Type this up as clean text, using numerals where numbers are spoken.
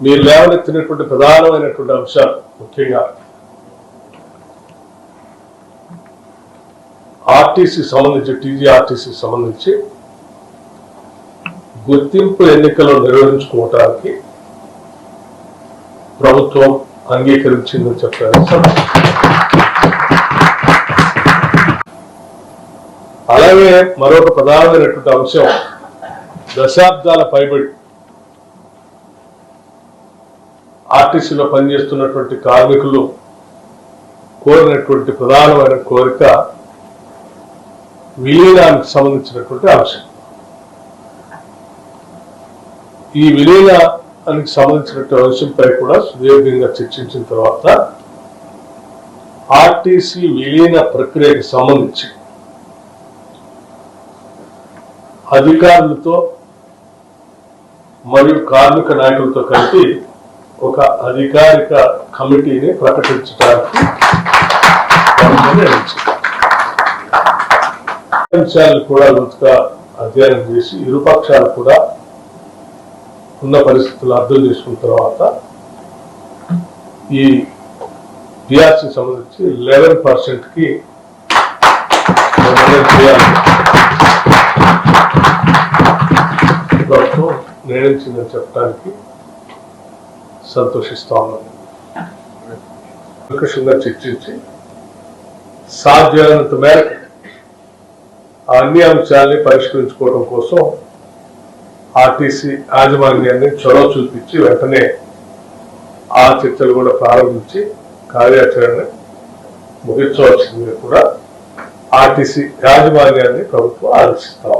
మీరు లేవనెత్తినటువంటి ప్రధానమైనటువంటి అంశాలు ముఖ్యంగా ఆర్టీసీ సంబంధించి టీజీఆర్టీసీ సంబంధించి గుర్తింపు ఎన్నికలు నిర్వహించుకోవటానికి ప్రభుత్వం అంగీకరించిందని చెప్పారు. అలాగే మరొక ప్రధానమైనటువంటి అంశం దశాబ్దాల పైబడి ఆర్టీసీలో పనిచేస్తున్నటువంటి కార్మికులు కోరినటువంటి ప్రధానమైన కోరిక విలీనానికి సంబంధించినటువంటి అంశం. ఈ విలీనానికి సంబంధించినటువంటి అంశంపై కూడా సుదీర్ఘంగా చర్చించిన తర్వాత ఆర్టీసీ విలీన ప్రక్రియకు సంబంధించి అధికారులతో మరియు కార్మిక నాయకులతో కలిపి ఒక అధికారిక కమిటీని ప్రకటించడానికి అంశాలను కూడా లోతుగా అధ్యయనం చేసి ఇరుపక్షాలు కూడా ఉన్న పరిస్థితులు అర్థం చేసుకున్న తర్వాత ఈ టీఆర్సీ సంబంధించి 11%కి ప్రభుత్వం నిర్ణయించిందని చెప్పడానికి సంతోషిస్తా ఉన్నాను. వికృతంగా చర్చించి సాధ్యమైనంత మేరకు అన్ని అంశాలని పరిష్కరించుకోవడం కోసం ఆర్టీసీ యాజమాన్యాన్ని చొరవ చూపించి వెంటనే ఆ చర్చలు కూడా ప్రారంభించి కార్యాచరణ ముగించవలసింది కూడా ఆర్టీసీ యాజమాన్యాన్ని ప్రభుత్వం ఆదేశిస్తాం.